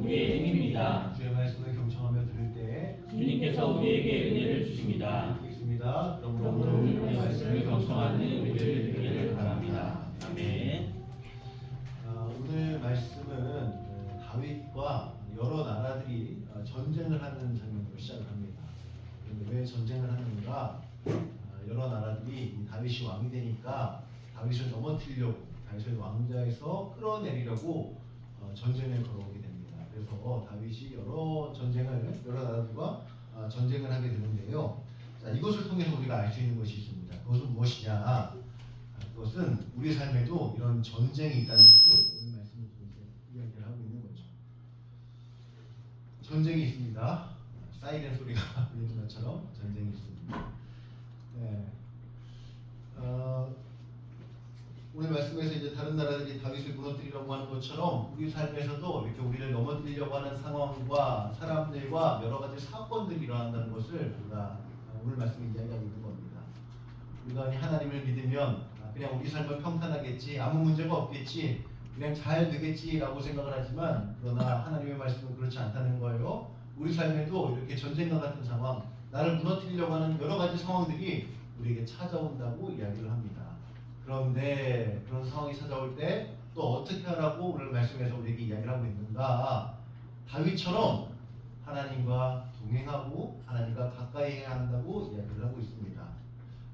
우리의 힘입니다. 주의 말씀을 경청하며 들을 때 주님께서 우리에게 은혜를 주십니다. 있습니다. 그러므로 오늘 말씀을 경청하는 우리들 되기를 바랍니다. 아멘. 오늘 말씀은 다윗과 여러 나라들이 전쟁을 하는 장면으로 시작을 합니다. 그런데 왜 전쟁을 하는가? 여러 나라들이 다윗이 왕이 되니까 다윗을 넘어뜨리려고, 다윗을 왕자에서 끌어내리려고 전쟁을 걸어오게 됩니다. 그래서 다윗이 여러 나라들과 전쟁을 하게 되는데요. 자, 이것을 통해서 우리가 알 수 있는 것이 있습니다. 그것은 무엇이냐? 그것은 우리 삶에도 이런 전쟁이 있다는 것을 오늘 말씀을 통해서 이야기를 하고 있는 거죠. 전쟁이 있습니다. 사이렌 소리가 들리는 것처럼 전쟁이 있습니다. 네. 오늘 말씀에서 이제 다른 나라들이 다윗을 무너뜨리려고 하는 것처럼 우리 삶에서도 이렇게 우리를 넘어뜨리려고 하는 상황과 사람들과 여러 가지 사건들이 일어난다는 것을 우리가 오늘 말씀에 이야기하고 있는 겁니다. 우리가 하나님을 믿으면 그냥 우리 삶은 평탄하겠지, 아무 문제가 없겠지, 그냥 잘 되겠지라고 생각을 하지만, 그러나 하나님의 말씀은 그렇지 않다는 거예요. 우리 삶에도 이렇게 전쟁과 같은 상황, 나를 무너뜨리려고 하는 여러 가지 상황들이 우리에게 찾아온다고 이야기를 합니다. 그런데 그런 상황이 찾아올 때 또 어떻게 하라고 오늘 말씀에서 우리에게 이야기를 하고 있는가? 다윗처럼 하나님과 동행하고 하나님과 가까이 해야 한다고 이야기를 하고 있습니다.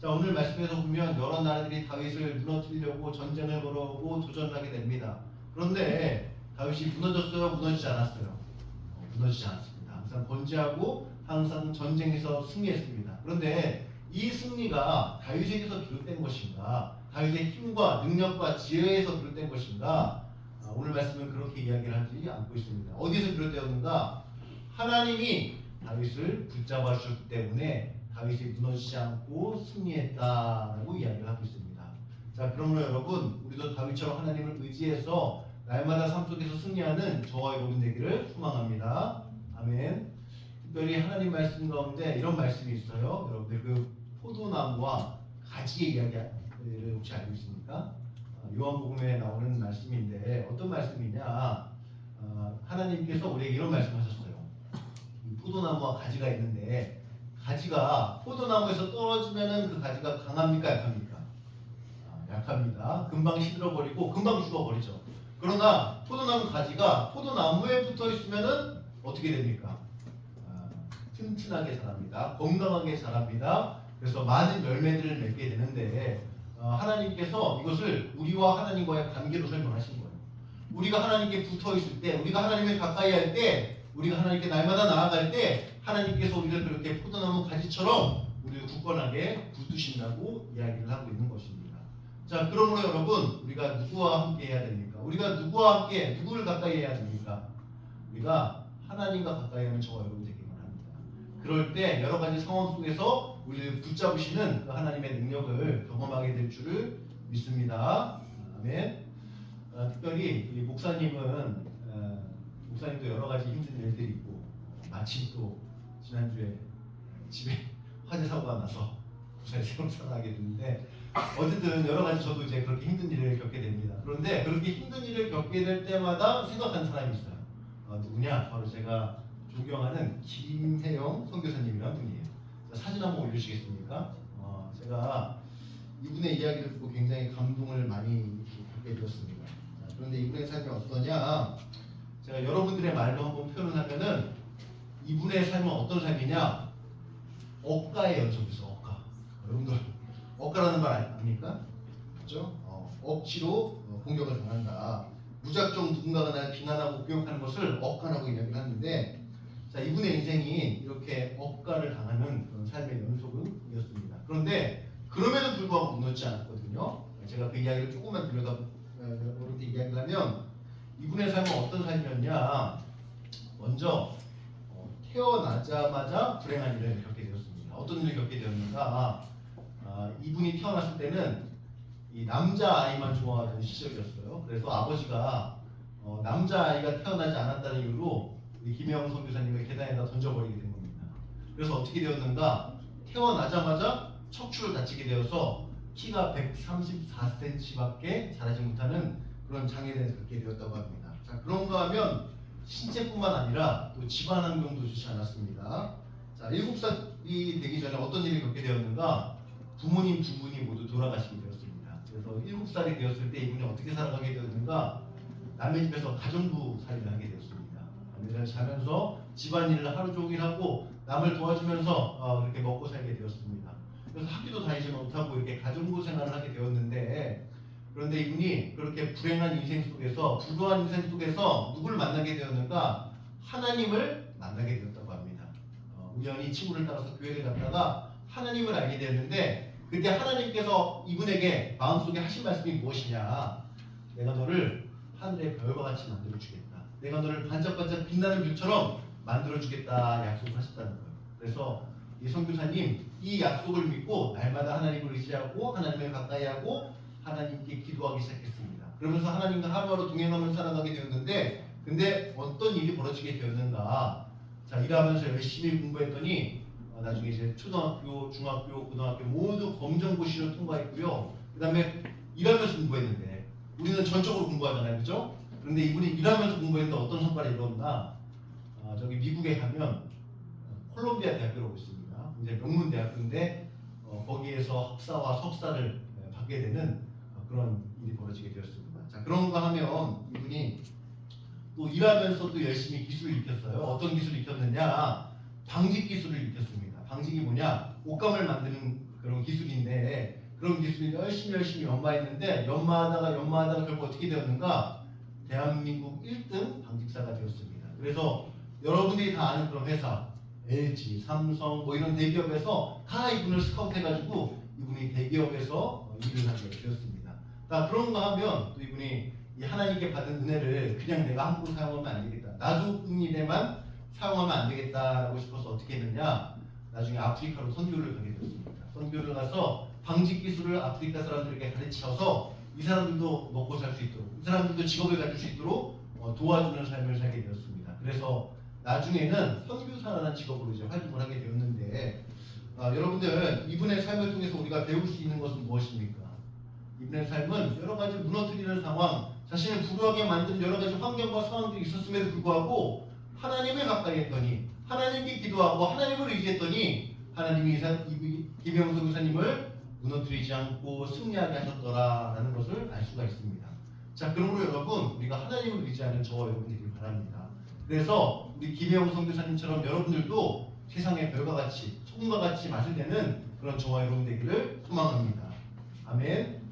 자, 오늘 말씀에서 보면 여러 나라들이 다윗을 무너뜨리려고 전쟁을 걸어오고 도전을 하게 됩니다. 그런데 다윗이 무너졌어요? 무너지지 않았어요? 무너지지 않았습니다. 항상 건재하고 항상 전쟁에서 승리했습니다. 그런데 이 승리가 다윗에게서 비롯된 것인가? 다윗의 힘과 능력과 지혜에서 비롯된 것인가? 오늘 말씀은 그렇게 이야기를 하지 않고 있습니다. 어디서 비롯되었는가? 하나님이 다윗을 붙잡아 주셨기 때문에 다윗이 무너지지 않고 승리했다라고 이야기를 하고 있습니다. 자, 그러므로 여러분, 우리도 다윗처럼 하나님을 의지해서 날마다 삶 속에서 승리하는 저와 여러분 되기를 소망합니다. 아멘. 특별히 하나님 말씀 가운데 이런 말씀이 있어요. 여러분들 그 포도나무와 가지의 이야기를 혹시 알고 있습니까? 요한복음에 나오는 말씀인데 어떤 말씀이냐? 하나님께서 우리에게 이런 말씀하셨어요. 포도나무와 가지가 있는데 가지가 포도나무에서 떨어지면은 그 가지가 강합니까, 약합니까? 약합니다. 금방 시들어버리고 금방 죽어버리죠. 그러나 포도나무 가지가 포도나무에 붙어 있으면은 어떻게 됩니까? 튼튼하게 자랍니다. 건강하게 자랍니다. 그래서 많은 열매들을 맺게 되는데 하나님께서 이것을 우리와 하나님과의 관계로 설명하신 거예요. 우리가 하나님께 붙어 있을 때, 우리가 하나님을 가까이 할 때, 우리가 하나님께 날마다 나아갈 때 하나님께서 우리를 그렇게 포도나무 가지처럼 우리를 굳건하게 붙드신다고 이야기를 하고 있는 것입니다. 자, 그러므로 여러분, 우리가 누구와 함께 해야 됩니까? 우리가 누구와 함께, 누구를 가까이 해야 됩니까? 우리가 하나님과 가까이 하는 저와 여러분 되기만 합니다. 그럴 때 여러 가지 상황 속에서 우리를 붙잡으시는 그 하나님의 능력을 경험하게 될 줄을 믿습니다. 아멘. 특별히 이 목사님도 여러 가지 힘든 일들이 있고, 마침 또 지난주에 집에 화재 사고가 나서 무사히 새로 살아나게 됐는데, 어쨌든 여러 가지 저도 이제 그렇게 힘든 일을 겪게 됩니다. 그런데 그렇게 힘든 일을 겪게 될 때마다 생각하는 사람이 있어요. 누구냐? 바로 제가 존경하는 김혜영 선교사님이라는 분이에요. 사진 한번 올려주시겠습니까? 제가 이분의 이야기를 듣고 굉장히 감동을 많이 받게 되었습니다. 그런데 이분의 삶이 어떠냐? 제가 여러분들의 말로 한번 표현을 하면은 이분의 삶은 어떤 삶이냐? 억가의 연속이죠. 억가. 여러분들 억가라는 말 아닙니까? 그렇죠? 억지로 공격을 당한다. 무작정 누군가가 날 비난하고 공격하는 것을 억가라고 이야기를 하는데, 자, 이분의 인생이 이렇게 억가를 당하는 그런 삶의 연속이었습니다. 그런데 그럼에도 불구하고 무너지지 않았거든요. 제가 그 이야기를 조금만 여러분한테 이야기를 하면, 이분의 삶은 어떤 삶이었냐? 먼저 태어나자마자 불행한 일을 겪게 되었습니다. 어떤 일을 겪게 되었는가? 이분이 태어났을 때는 이 남자아이만 좋아하던 시절이었어요. 그래서 아버지가 남자아이가 태어나지 않았다는 이유로 김혜영 선교사님을 계단에다 던져버리게 된 겁니다. 그래서 어떻게 되었는가? 태어나자마자 척추를 다치게 되어서 키가 134cm밖에 자라지 못하는 그런 장애를 겪게 되었다고 합니다. 자, 그런가 하면 신체뿐만 아니라 또 집안 환경도 좋지 않았습니다. 자, 7살이 되기 전에 어떤 일이 겪게 되었는가? 부모님 두 분이 모두 돌아가시게 되었습니다. 그래서 7살이 되었을 때 이분이 어떻게 살아가게 되었는가? 남의 집에서 가정부 살이를 하게 되었습니다. 남의 집에서 자면서 집안일을 하루 종일 하고 남을 도와주면서 그렇게 먹고 살게 되었습니다. 그래서 학교도 다니지 못하고 이렇게 가정부 생활을 하게 되었는데, 그런데 이분이 그렇게 불행한 인생 속에서, 불우한 인생 속에서 누구를 만나게 되었는가? 하나님을 만나게 되었다고 합니다. 우연히 친구를 따라서 교회를 갔다가 하나님을 알게 되었는데, 그때 하나님께서 이분에게 마음속에 하신 말씀이 무엇이냐? 내가 너를 하늘의 별과 같이 만들어주겠다. 내가 너를 반짝반짝 빛나는 별처럼 만들어주겠다 약속을 하셨다는 거예요. 그래서 이 선교사님 이 약속을 믿고 날마다 하나님을 의지하고 하나님을 가까이 하고 하나님께 기도하기 시작했습니다. 그러면서 하나님과 하루하루 동행하면서 살아가게 되었는데, 근데 어떤 일이 벌어지게 되었는가? 자, 일하면서 열심히 공부했더니 나중에 이제 초등학교, 중학교, 고등학교 모두 검정고시를 통과했고요. 그 다음에 일하면서 공부했는데, 우리는 전적으로 공부하잖아요, 그렇죠? 그런데 이분이 일하면서 공부했는데 어떤 성과를 이뤘나? 저기 미국에 가면 콜롬비아 대학교라고 있습니다. 이제 명문 대학교인데 거기에서 학사와 석사를 받게 되는 그런 일이 벌어지게 되었습니다. 자, 그런가 하면 이분이 또 일하면서 또 열심히 기술을 익혔어요. 어떤 기술을 익혔느냐? 방직 기술을 익혔습니다. 방직이 뭐냐? 옷감을 만드는 그런 기술인데, 그런 기술을 열심히 연마했는데 연마하다가 결국 어떻게 되었는가? 대한민국 1등 방직사가 되었습니다. 그래서 여러분들이 다 아는 그런 회사, LG, 삼성 뭐 이런 대기업에서 다 이분을 스카우트해가지고 이분이 대기업에서 일을 하게 되었습니다. 자, 그런가 하면 또 이분이 이 하나님께 받은 은혜를 그냥 내가 함부로 사용하면 안 되겠다. 나도 은혜만 사용하면 안 되겠다라고 싶어서 어떻게 했느냐? 나중에 아프리카로 선교를 가게 되었습니다. 선교를 가서 방직 기술을 아프리카 사람들에게 가르쳐서 이 사람들도 먹고 살 수 있도록, 이 사람들도 직업을 가질 수 있도록 도와주는 삶을 살게 되었습니다. 그래서 나중에는 선교사라는 직업으로 이제 활동을 하게 되었는데, 여러분들 이분의 삶을 통해서 우리가 배울 수 있는 것은 무엇입니까? 이분의 삶은 여러 가지 무너뜨리는 상황, 자신을 불우하게 만든 여러 가지 환경과 상황들이 있었음에도 불구하고 하나님을 가까이 했더니, 하나님께 기도하고 하나님을 의지했더니 하나님이 김영석 교사님을 무너뜨리지 않고 승리하게 하셨더라라는 것을 알 수가 있습니다. 자, 그러므로 여러분, 우리가 하나님을 의지하는 저와 여러분들이 바랍니다. 그래서 우리 김혜영 선교사님처럼 여러분들도 세상의 별과 같이, 소금과 같이 맛을 내는 그런 저와 여러분 되기를 소망합니다. 아멘.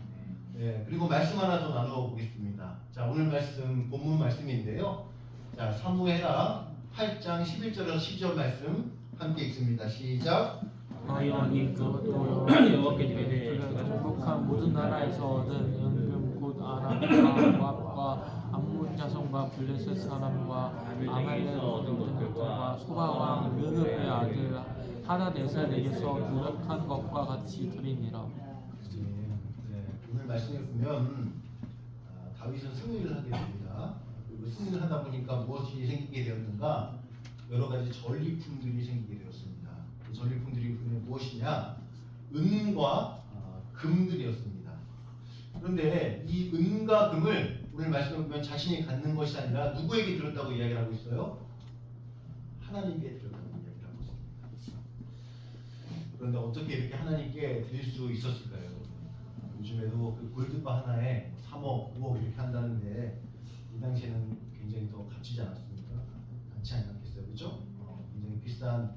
네, 그리고 말씀 하나 더 나누어 보겠습니다. 자, 오늘 말씀 본문 말씀인데요. 자, 사무엘하 8장 11절에서 12절 말씀 함께 읽습니다. 시작. 너희 그것도 여호와께 정복한 모든 나라에서 얻은 은금 곧 아람과 모압과 암몬 자손과 블레셋 사람과 아말렉 왕들과 소바 왕 르흐의 아들 하다네셀에게서 노력한 것과 같이 드리니라. 오늘 말씀에 보면 다윗은 승리를 하게 됩니다. 그리고 승리를 하다 보니까 무엇이 생기게 되었는가? 여러 가지 전리품들이 생기게 되었습니다. 그 전리품들이 무엇이냐? 은과 금들이었습니다. 그런데 이 은과 금을 오늘 말씀에 보면 자신이 갖는 것이 아니라 누구에게 드렸다고 이야기를 하고 있어요? 하나님께 드렸다고 이야기를 하고 있습니다. 그런데 어떻게 이렇게 하나님께 드릴 수 있었을까요? 요즘에도 그 골드바 하나에 3억, 5억 이렇게 한다는데 이 당시에는 굉장히 더 값지지 않았습니까? 많지 않았겠어요, 그렇죠? 굉장히 비싼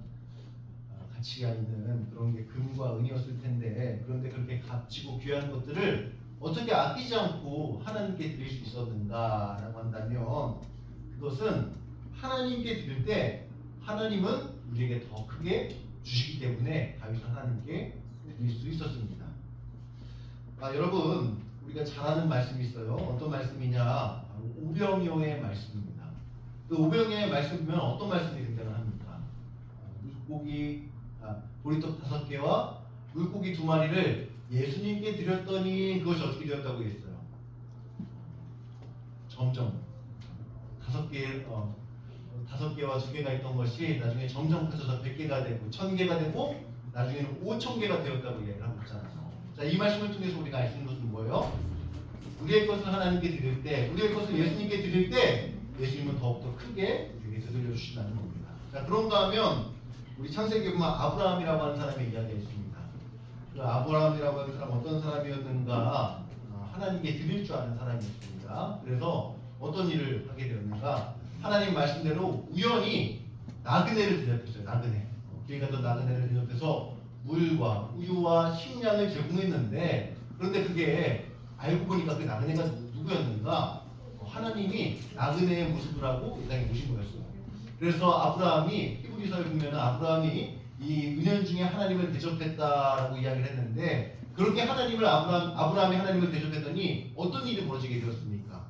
가치가 있는 그런 게 금과 은이었을 텐데, 그런데 그렇게 값지고 귀한 것들을 어떻게 아끼지 않고 하나님께 드릴 수 있었는가라고 한다면, 그것은 하나님께 드릴 때 하나님은 우리에게 더 크게 주시기 때문에 다윗은 하나님께 드릴 수 있었습니다. 여러분, 우리가 잘 아는 말씀이 있어요. 어떤 말씀이냐? 오병이어의 말씀입니다. 그 오병이어의 말씀 보면 어떤 말씀이 등장을 합니까? 물고기, 보리떡 5개와 물고기 2마리를 예수님께 드렸더니 그것이 어떻게 되었다고 했어요? 점점 5개와 2개가 있던 것이 나중에 점점 커져서 100개가 되고 1000개가 되고 나중에는 5000개가 되었다고 이야기를 하고 있잖아요. 자, 이 말씀을 통해서 우리가 알 수 있는 것은 뭐예요? 우리의 것을 하나님께 드릴 때, 우리의 것을 예수님께 드릴 때 예수님은 더욱더 크게 우리에게 되돌려 주신다는 겁니다. 자, 그런가 하면 우리 창세기에 보면 아브라함이라고 하는 사람의 이야기가 있습니다. 그 아브라함이라고 하는 사람 어떤 사람이었는가? 하나님께 드릴 줄 아는 사람이었습니다. 그래서 어떤 일을 하게 되었는가? 하나님 말씀대로 우연히 나그네를 대접했어요. 나그네. 길 가던 나그네를 대접해서 물과 우유와 식량을 제공했는데, 그런데 그게 알고 보니까 그 나그네가 누구였는가? 하나님이 나그네의 모습을 하고 이 땅에 오신 거였어요. 그래서 아브라함이 히브리서에 보면 아브라함이 이 은연 중에 하나님을 대접했다라고 이야기를 했는데, 그렇게 아브라함이 하나님을 대접했더니 어떤 일이 벌어지게 되었습니까?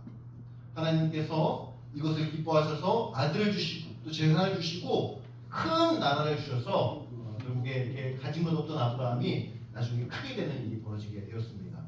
하나님께서 이것을 기뻐하셔서 아들을 주시고 또 재산을 주시고 큰 나라를 주셔서 결국에 이렇게 가진 것 없던 아브라함이 나중에 크게 되는 일이 벌어지게 되었습니다.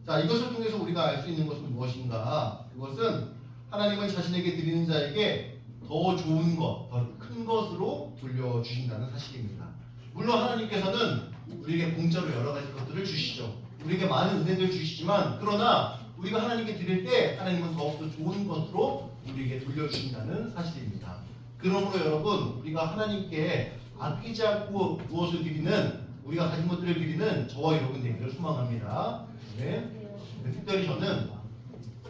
자, 이것을 통해서 우리가 알 수 있는 것은 무엇인가? 그것은 하나님은 자신에게 드리는 자에게 더 좋은 것, 더 큰 것으로 돌려주신다는 사실입니다. 물론 하나님께서는 우리에게 공짜로 여러 가지 것들을 주시죠. 우리에게 많은 은혜를 주시지만, 그러나 우리가 하나님께 드릴 때 하나님은 더욱더 좋은 것으로 우리에게 돌려주신다는 사실입니다. 그러므로 여러분, 우리가 하나님께 아끼지 않고 무엇을 드리는, 우리가 가진 것들을 드리는 저와 여러분 되기를 소망합니다. 네. 특별히 저는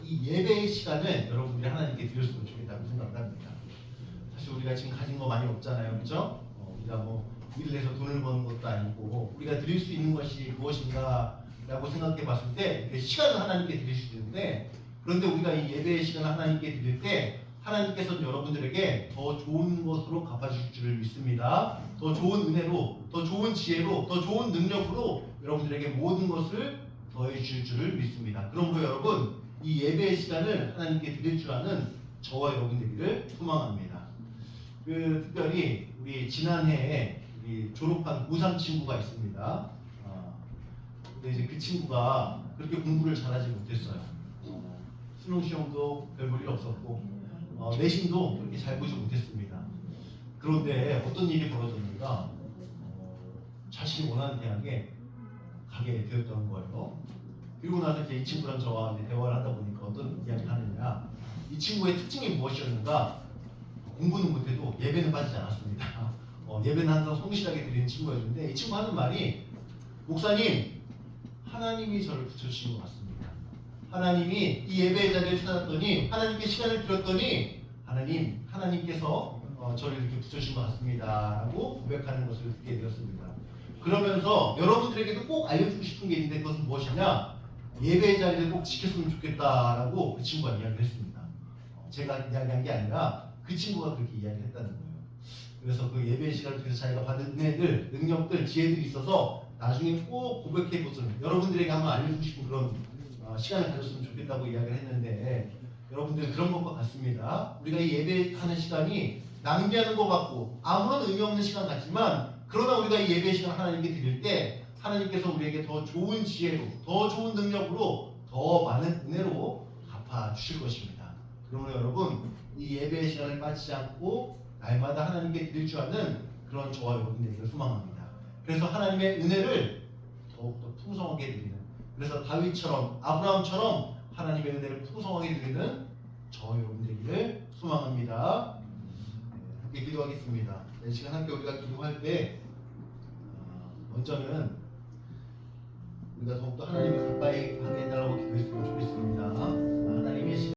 이 예배의 시간을 여러분들이 하나님께 드렸으면 좋겠다고 생각을 합니다. 사실 우리가 지금 가진 거 많이 없잖아요, 그렇죠? 우리가 뭐 일을 해서 돈을 버는 것도 아니고, 우리가 드릴 수 있는 것이 무엇인가라고 생각해 봤을 때 시간을 하나님께 드릴 수 있는데, 그런데 우리가 이 예배의 시간을 하나님께 드릴 때 하나님께서는 여러분들에게 더 좋은 것으로 갚아주실 줄을 믿습니다. 더 좋은 은혜로, 더 좋은 지혜로, 더 좋은 능력으로 여러분들에게 모든 것을 더해 주실 줄을 믿습니다. 그러므로 여러분, 이 예배의 시간을 하나님께 드릴 줄 아는 저와 여러분 되기를 소망합니다. 특별히 우리 지난해에 우리 졸업한 고3 친구가 있습니다. 근데 이제 그 친구가 그렇게 공부를 잘하지 못했어요. 수능 시험도 별 볼 일 없었고, 내신도 그렇게 잘 보지 못했습니다. 그런데 어떤 일이 벌어졌는가? 자신이 원하는 대학에 가게 되었던 거예요. 그리고 나서 이제 이 친구랑 저와 이제 대화를 하다 보니까 어떤 이야기를 하느냐, 이 친구의 특징이 무엇이었는가? 공부는 못해도 예배는 빠지지 않았습니다. 예배는 항상 성실하게 드리는 친구였는데, 이 친구 하는 말이, 목사님, 하나님이 저를 붙여주신 것 같습니다. 하나님이 이 예배의 자리를 찾았더니, 하나님께 시간을 드렸더니 하나님께서 저를 이렇게 붙여주신 것 같습니다 라고 고백하는 것을 듣게 되었습니다. 그러면서 여러분들에게도 꼭 알려주고 싶은 게 있는데, 그것은 무엇이냐? 예배의 자리를 꼭 지켰으면 좋겠다라고 그 친구가 이야기를 했습니다. 제가 이야기한 게 아니라 그 친구가 그렇게 이야기를 했다는 거예요. 그래서 그 예배의 시간을 통해서 자기가 받은 은혜들, 능력들, 지혜들이 있어서 나중에 꼭 고백해보는, 여러분들에게 한번 알려주고 싶은 그런 시간을 가졌으면 좋겠다고 이야기를 했는데, 여러분들 그런 것과 같습니다. 우리가 이 예배하는 시간이 낭비하는 것 같고 아무런 의미 없는 시간 같지만, 그러나 우리가 이 예배 시간 하나님께 드릴 때 하나님께서 우리에게 더 좋은 지혜로, 더 좋은 능력으로, 더 많은 은혜로 갚아주실 것입니다. 그러므로 여러분, 이 예배의 시간을 빠지지 않고 날마다 하나님께 드릴 줄 아는 그런 저와 여러분 되기를 소망합니다. 그래서 하나님의 은혜를 더욱더 풍성하게 드리는, 그래서 다윗처럼, 아브라함처럼 하나님의 은혜를 풍성하게 드리는 저와 여러분 되기를 소망합니다. 함께 기도하겠습니다. 이 시간 함께 우리가 기도할 때 먼저는 우리가 더욱더 하나님이 가까이 하게 해달라고 기도했으면 좋겠습니다. 하나님의